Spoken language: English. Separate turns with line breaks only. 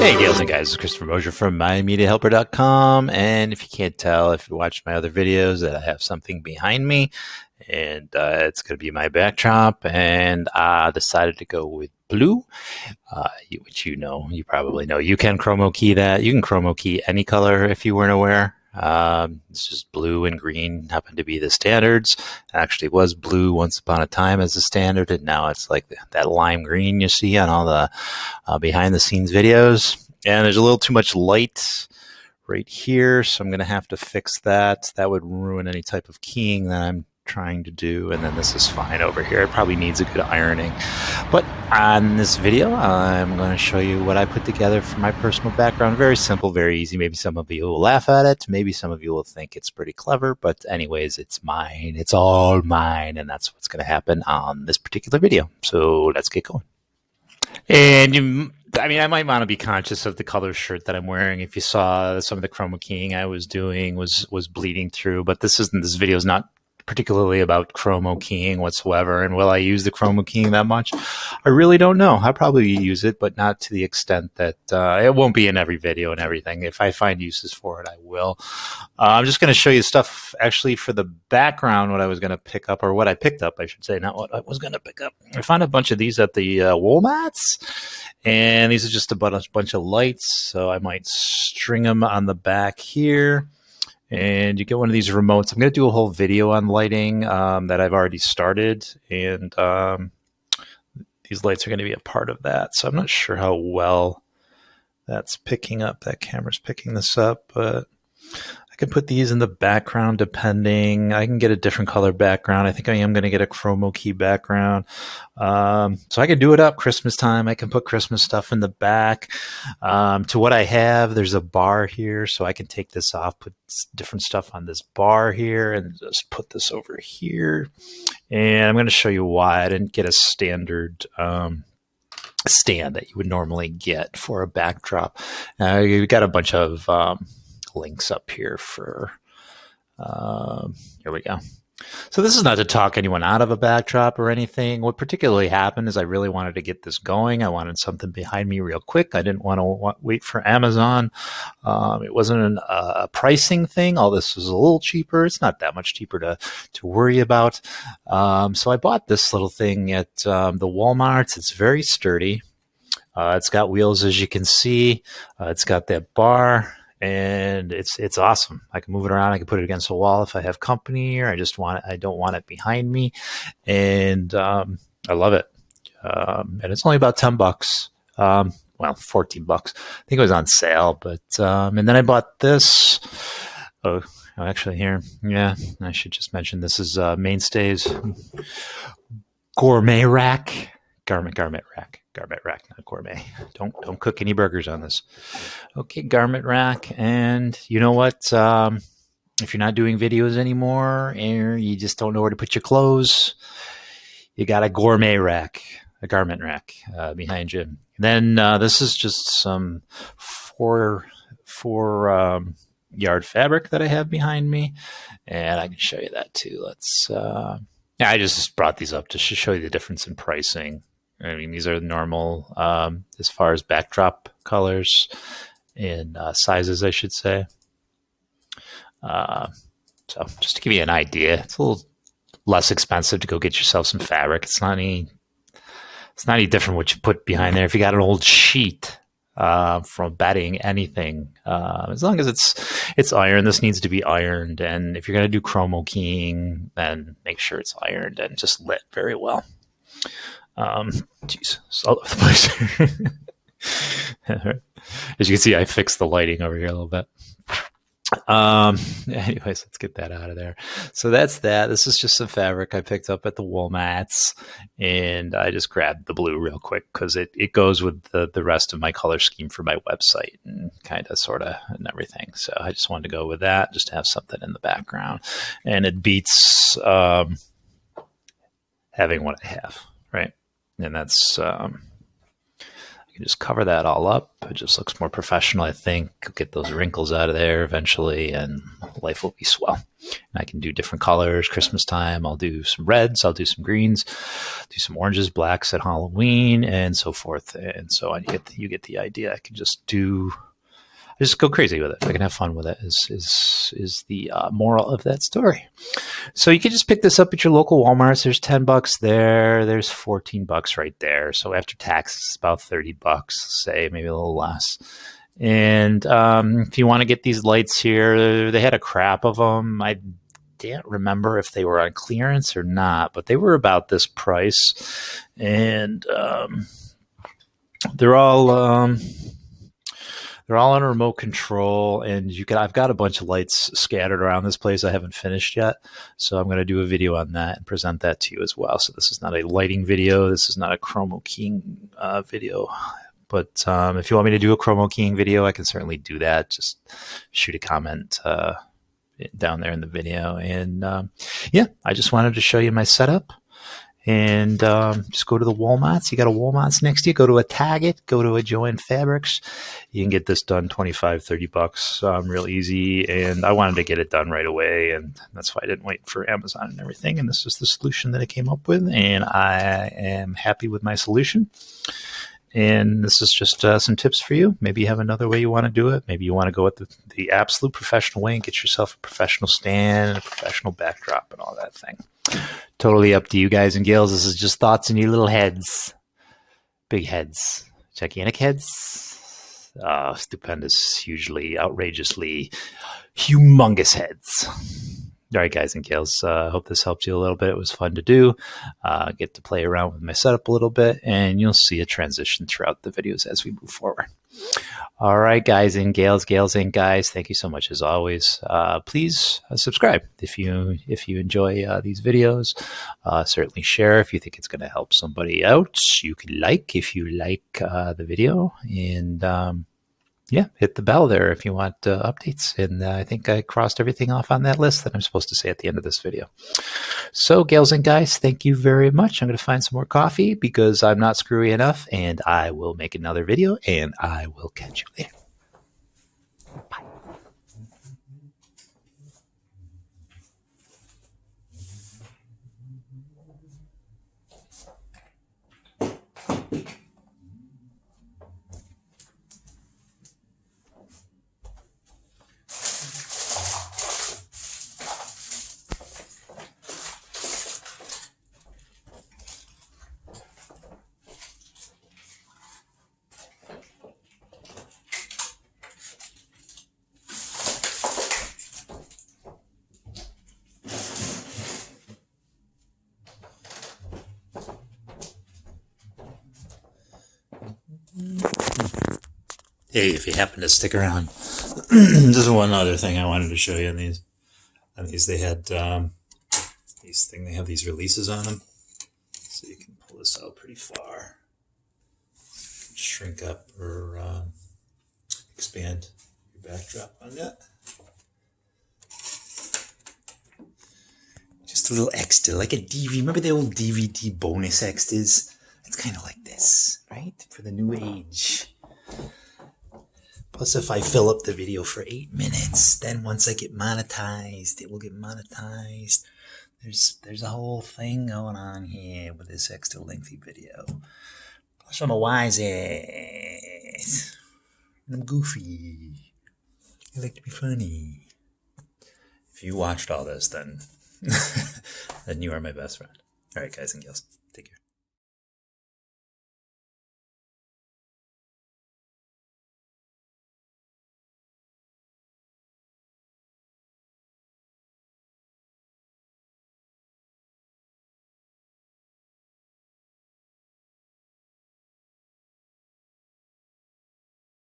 Hey, gals and guys, it's Christopher Mosier from MyMediaHelper.com. And if you can't tell, if you watch my other videos, that I have something behind me, and it's going to be my backdrop. And I decided to go with blue, which you probably know. You can chroma key that. You can chroma key any color if you weren't aware. It's just blue and green happen to be the standards. It actually was blue once upon a time as a standard, and now it's like that lime green you see on all the behind the scenes videos. And there's a little too much light right here, so I'm going to have to fix that. That would ruin any type of keying that I'm trying to do. And then this is fine over here. It probably needs a good ironing. But on this video, I'm going to show you what I put together for my personal background. Very simple, very easy. Maybe some of you will laugh at it. Maybe some of you will think it's pretty clever. But anyways, it's mine. It's all mine. And that's what's going to happen on this particular video. So let's get going. And I might want to be conscious of the color shirt that I'm wearing. If you saw some of the chroma keying I was doing was bleeding through, but this video is not particularly about chroma keying whatsoever. And will I use the chroma keying that much? I really don't know. I'll probably use it, but not to the extent that it won't be in every video and everything. If I find uses for it, I will. I'm just going to show you stuff actually for the background, what I was going to pick up, or what I picked up, I should say, not what I was going to pick up. I found a bunch of these at the Walmarts, and these are just a bunch of lights. So I might string them on the back here. And you get one of these remotes. I'm going to do a whole video on lighting that I've already started. And these lights are going to be a part of that. So I'm not sure how well that's picking up. That camera's picking this up. But I can put these in the background depending. I can get a different color background. I think I am going to get a chroma key background. So I can do it up Christmas time. I can put Christmas stuff in the back. To what I have, there's a bar here. So I can take this off, put different stuff on this bar here, and just put this over here. And I'm going to show you why I didn't get a standard stand that you would normally get for a backdrop. You've got a bunch of links up here for here we go. So this is not to talk anyone out of a backdrop or anything. What particularly happened is I really wanted to get this going. I wanted something behind me real quick. I didn't want to wait for Amazon. It wasn't a pricing thing. All this was a little cheaper. It's not that much cheaper to worry about. So I bought this little thing at the Walmarts. It's very sturdy. It's got wheels, as you can see. It's got that bar. And it's awesome. I can move it around. I can put it against the wall if I have company, or I don't want it behind me. And I love it. And it's only about $10. Well, $14. I think it was on sale. But and then I bought this. Oh, actually here. Yeah, I should just mention this is Mainstays Gourmet Rack. Garment rack, not gourmet. Don't cook any burgers on this. Okay, garment rack. And you know what? If you're not doing videos anymore and you just don't know where to put your clothes, you got a gourmet rack, a garment rack behind you. And then this is just some four yard fabric that I have behind me, and I can show you that too. Let's. I just brought these up to show you the difference in pricing. I mean, these are normal as far as backdrop colors and sizes, I should say. So just to give you an idea, it's a little less expensive to go get yourself some fabric. It's not any different what you put behind there. If you got an old sheet from bedding, anything, as long as it's ironed, this needs to be ironed. And if you're going to do chroma keying, then make sure it's ironed and just lit very well. Geez, it's all over the place. As you can see, I fixed the lighting over here a little bit. Anyways, let's get that out of there. So that's that. This is just some fabric I picked up at the Walmarts, and I just grabbed the blue real quick because it goes with the rest of my color scheme for my website and kind of, sort of, and everything. So I just wanted to go with that, just to have something in the background, and it beats having what I have, right? And that's I can just cover that all up. It just looks more professional, I think. Get those wrinkles out of there eventually, and life will be swell. And I can do different colors. Christmas time, I'll do some reds, I'll do some greens, do some oranges, blacks at Halloween, and so forth and so on. You get the idea. I can just go crazy with it. I can have fun with it. Is the moral of that story. So you can just pick this up at your local Walmarts. There's $10 there. There's $14 right there. So after taxes, it's about $30, say, maybe a little less. And if you want to get these lights here, they had a crap of them. I can't remember if they were on clearance or not, but they were about this price. And they're all on remote control, and I've got a bunch of lights scattered around this place I haven't finished yet. So I'm going to do a video on that and present that to you as well. So this is not a lighting video. This is not a chromo keying video. But if you want me to do a chromo keying video, I can certainly do that. Just shoot a comment down there in the video. And yeah, I just wanted to show you my setup. And just go to the Walmarts. You got a Walmarts next to you. Go to a Target. Go to a Joann Fabrics. You can get this done $25-$30 real easy. And I wanted to get it done right away, and that's why I didn't wait for Amazon and everything. And this is the solution that I came up with, and I am happy with my solution. And this is just some tips for you. Maybe you have another way you want to do it. Maybe you want to go with the absolute professional way and get yourself a professional stand and a professional backdrop and all that thing. Totally up to you guys and gals. This is just thoughts in your little heads. Big heads. Gigantic heads. Stupendous, hugely, outrageously, humongous heads. All right, guys and gals, I hope this helped you a little bit. It was fun to do. Get to play around with my setup a little bit, and you'll see a transition throughout the videos as we move forward. All right, guys and gals and guys, thank you so much as always. Please subscribe if you enjoy these videos. Certainly share if you think it's going to help somebody out. You can like if you like the video, and yeah, hit the bell there if you want updates. And I think I crossed everything off on that list that I'm supposed to say at the end of this video. So, gals and guys, thank you very much. I'm going to find some more coffee because I'm not screwy enough, and I will make another video, and I will catch you later. Bye. Hey, if you happen to stick around, just one other thing I wanted to show you on these. On these, they had they have these releases on them, so you can pull this out pretty far, shrink up or expand your backdrop on that. Just a little extra, like a DVD. Remember the old DVD bonus extras? It's kind of like this, right? For the new age. Plus, if I fill up the video for 8 minutes, then once I get monetized, it will get monetized. There's a whole thing going on here with this extra lengthy video. Plus, I'm a wise ass. And I'm goofy. I like to be funny. If you watched all this, then then you are my best friend. All right, guys and gals, take care.